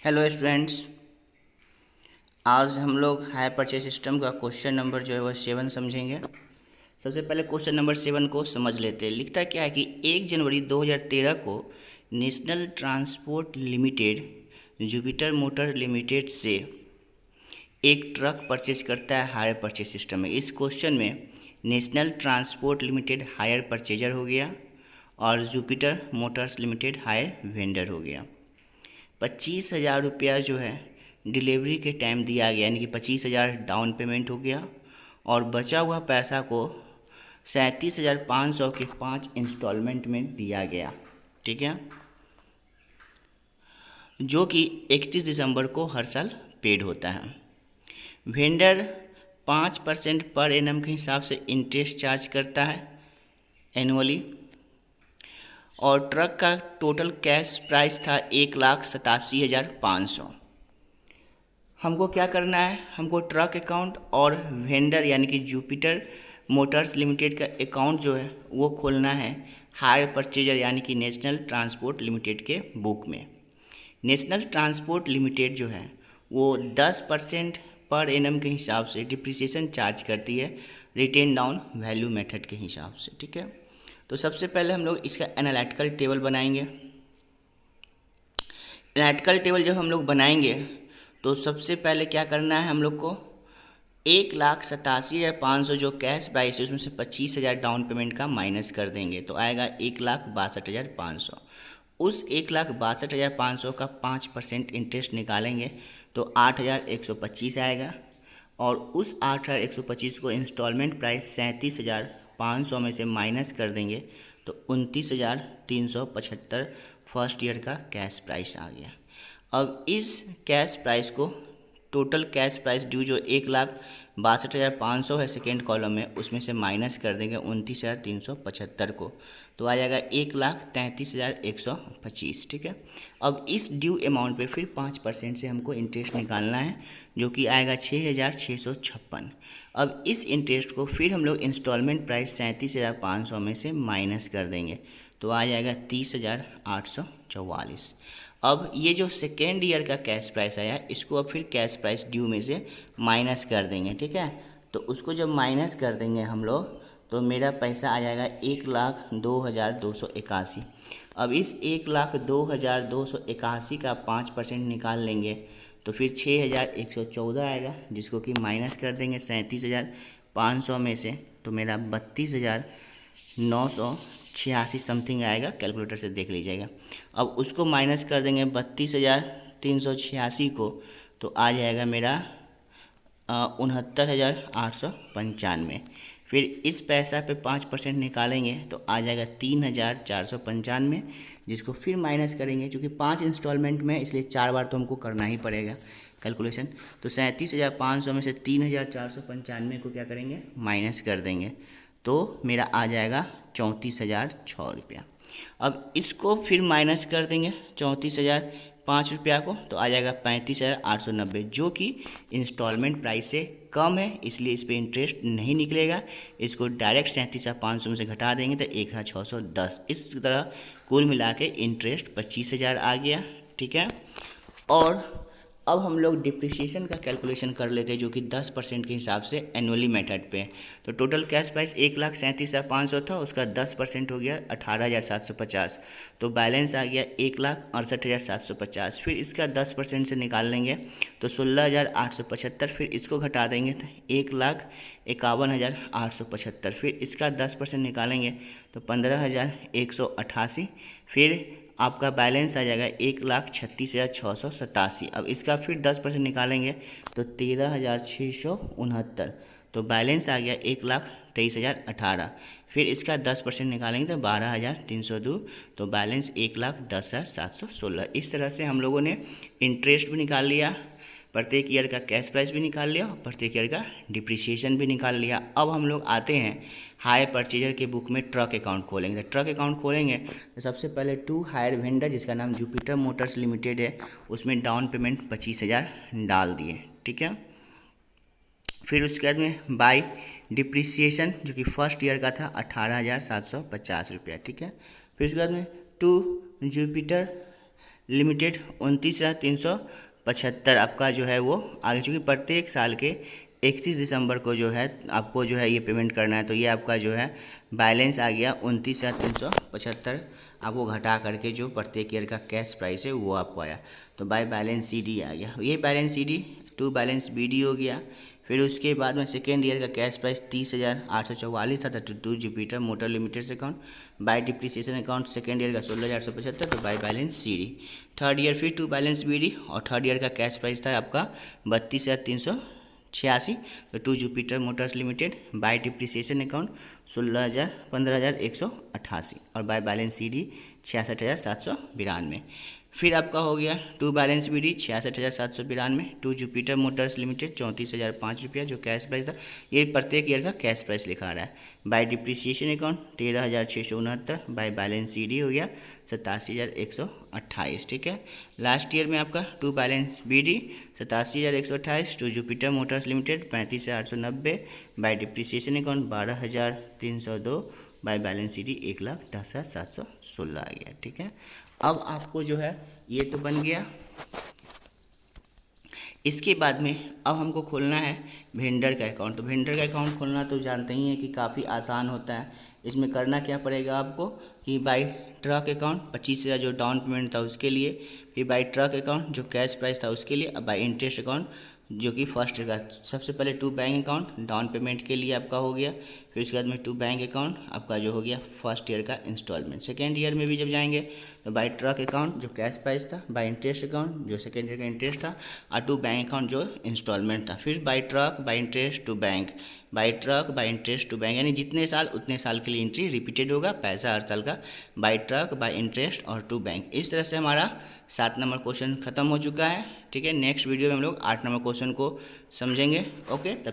Hello students, आज हम लोग हायर परचेज सिस्टम का क्वेश्चन नंबर जो है वह 7 समझेंगे। सबसे पहले क्वेश्चन नंबर 7 को समझ लेते हैं। लिखता क्या है कि 1 जनवरी 2013 को national transport limited Jupiter motor limited से एक ट्रक परचेज करता है हायर परचेज सिस्टम में। इस क्वेश्चन में national transport limited hire purchaser हो गया और Jupiter motors limited hire vendor हो गया। 25,000 रुपया जो है डिलीवरी के टाइम दिया गया, यानी कि 25,000 डाउन पेमेंट हो गया और बचा हुआ पैसा को 37,500 के 5 इंस्टॉलमेंट में दिया गया। ठीक है, जो कि 31 दिसंबर को हर साल पेड होता है। वेंडर 5% पर एनम के हिसाब से इंटरेस्ट चार्ज करता है एनुअली। और ट्रक का टोटल कैश प्राइस था 1,87,500। हमको क्या करना है, हमको ट्रक अकाउंट और वेंडर यानी कि जुपिटर मोटर्स लिमिटेड का अकाउंट जो है वो खोलना है हायर परचेजर यानी कि नेशनल ट्रांसपोर्ट लिमिटेड के बुक में। नेशनल ट्रांसपोर्ट लिमिटेड जो है वो 10% पर एनम के हिसाब से डिप्रिसिएशन चार्ज करती है रिटेन डाउन वैल्यू मेथड के हिसाब से। ठीक है, तो सबसे पहले हम लोग इसका एनालिटिकल टेबल बनाएंगे। एनालिटिकल टेबल जब हम लोग बनाएंगे तो सबसे पहले क्या करना है हम लोग को, 1,87,500 जो कैश प्राइस है उसमें से 25,000 डाउन पेमेंट का माइनस कर देंगे तो आएगा 1,62,500। उस 1,62,500 का 5% इंटरेस्ट निकालेंगे तो 8,125 आएगा और उस 8,125 को इंस्टॉलमेंट प्राइस 37,500 में से माइनस कर देंगे तो 29,375 फर्स्ट ईयर का कैश प्राइस आ गया। अब इस कैश प्राइस को टोटल कैश प्राइस ड्यू जो 1,62,500 है सेकेंड कॉलम में, उसमें से माइनस कर देंगे 29,375 को तो आ जाएगा 1,33,125। ठीक है, अब इस ड्यू अमाउंट पे फिर 5% से हमको इंटरेस्ट निकालना है जो कि आएगा 6,656। अब इस इंटरेस्ट को फिर हम लोग इंस्टॉलमेंट प्राइस 37,500 में से माइनस कर देंगे तो आ जाएगा 30,844। अब ये जो सेकेंड ईयर का कैश प्राइस आया इसको अब फिर कैश प्राइस ड्यू में से माइनस कर देंगे। ठीक है, तो उसको जब माइनस कर देंगे हम लोग तो मेरा पैसा आ जाएगा 1,02,281। अब इस 1,02,281 का 5% निकाल लेंगे तो फिर 6,114 आएगा, जिसको कि माइनस कर देंगे 37,500 में से तो मेरा 32,986 समथिंग आएगा। कैलकुलेटर से देख लीजिएगा। अब उसको माइनस कर देंगे 32,386 को तो आ जाएगा मेरा 69,895। फिर इस पैसा पे 5% निकालेंगे तो आ जाएगा 3,495, जिसको फिर माइनस करेंगे क्योंकि 5 इंस्टॉलमेंट में इसलिए 4 बार तो हमको करना ही पड़ेगा कैलकुलेशन। तो 37,500 में से 3,495 को क्या करेंगे, माइनस कर देंगे तो मेरा आ जाएगा 34,006 रुपया। अब इसको फिर माइनस कर देंगे 34,005 रुपया को तो आ जाएगा 35,890, जो कि इंस्टॉलमेंट प्राइस से कम है इसलिए इस पर इंटरेस्ट नहीं निकलेगा। इसको डायरेक्ट 37,500 में से घटा देंगे तो 1,610। इस तरह कुल मिला के इंटरेस्ट 25,000 आ गया। ठीक है, और अब हम लोग डिप्रिसिएशन का कैलकुलेशन कर लेते हैं जो कि 10% के हिसाब से एनुअली मेथड पे। तो टोटल कैश प्राइस 1,37,500 था, उसका 10% हो गया 18,750 तो बैलेंस आ गया 1,68,750। फिर इसका 10% से निकाल लेंगे तो 16,875। फिर इसको घटा देंगे तो 1,51,875। फिर इसका 10% निकालेंगे तो 15,188। फिर आपका बैलेंस आ जाएगा 1,36,687। अब इसका फिर 10% निकालेंगे तो 13,669 तो बैलेंस आ गया 1,23,018। फिर इसका 10% निकालेंगे तो 12,302 तो बैलेंस 1,10,716। इस तरह से हम लोगों ने इंटरेस्ट भी निकाल लिया, प्रत्येक ईयर का कैश प्राइस भी निकाल लिया और प्रत्येक ईयर का डिप्रिसिएशन भी निकाल लिया। अब हम लोग आते हैं हायर परचेजर के बुक में ट्रक अकाउंट खोलेंगे। तो ट्रक अकाउंट खोलेंगे तो सबसे पहले टू हायर वेंडर जिसका नाम जुपिटर मोटर्स लिमिटेड है उसमें डाउन पेमेंट 25,000 डाल दिए। ठीक है, फिर उसके बाद में बाय डिप्रिसिएशन जो कि फर्स्ट ईयर का था 18,750 रुपया। ठीक है, फिर उसके बाद में टू जुपिटर लिमिटेड 29,375 आपका जो है वो आगे, चूँकि प्रत्येक साल के 31 दिसंबर को जो है आपको जो है ये पेमेंट करना है, तो ये आपका जो है बैलेंस आ गया 29,375, आपको घटा करके जो प्रत्येक ईयर का कैश प्राइस है वो आपको आया, तो बाय बैलेंस CD आ गया। ये balance CD to balance BD हो गया। फिर उसके बाद में सेकेंड ईयर का कैश प्राइस 30,844 था, टू जुपिटर मोटर लिमिटेड से account. By depreciation account second year का 16,875, तो by balance CD। Third year फिर टू बैलेंस BD, और थर्ड ईयर का कैश प्राइस था आपका 32,386, तो to Jupiter motors limited. By depreciation account 15,188, और बाय बैलेंस CD 66,792। फिर आपका हो गया to balance BD 66,792, to Jupiter motors limited 34,005 रुपया जो कैश प्राइस था, ये प्रत्येक ईयर का कैश प्राइस लिखा रहा है। By depreciation account 13,669, by balance CD हो गया 87,128, ठीक है। लास्ट ईयर में आपका to balance BD 87,128, to Jupiter motors limited 35,890, by depreciation account 12,302, by balance CD 1,10,716 आ गया, ठीक है। अब आपको जो है ये तो बन गया। इसके बाद में अब हमको खोलना है वेंडर का अकाउंट। तो वेंडर का अकाउंट खोलना तो जानते ही हैं कि काफ़ी आसान होता है। इसमें करना क्या पड़ेगा आपको कि बाई ट्रक अकाउंट 25,000 जो डाउन पेमेंट था उसके लिए, फिर बाई ट्रक अकाउंट जो कैश प्राइस था उसके लिए, अब बाई इंटरेस्ट अकाउंट जो कि फर्स्ट का सबसे पहले to bank account down payment के लिए आपका हो गया। फिर उसके बाद में टू बैंक अकाउंट आपका जो हो गया फर्स्ट ईयर का इंस्टॉलमेंट। सेकेंड ईयर में भी जब जाएंगे तो बाई ट्रक अकाउंट जो कैश प्राइस था, बाई इंटरेस्ट अकाउंट जो सेकेंड ईयर का इंटरेस्ट था, और टू बैंक अकाउंट जो इंस्टॉलमेंट था। फिर by truck by interest to bank, by truck by interest to bank, यानी जितने साल उतने साल के लिए एंट्री रिपीटेड होगा, पैसा हर साल का बाई ट्रक बाई इंटरेस्ट और टू बैंक। इस तरह से हमारा 7 नंबर क्वेश्चन खत्म हो चुका है, ठीक है। नेक्स्ट वीडियो में हम लोग 8 नंबर क्वेश्चन को समझेंगे। ओके, तब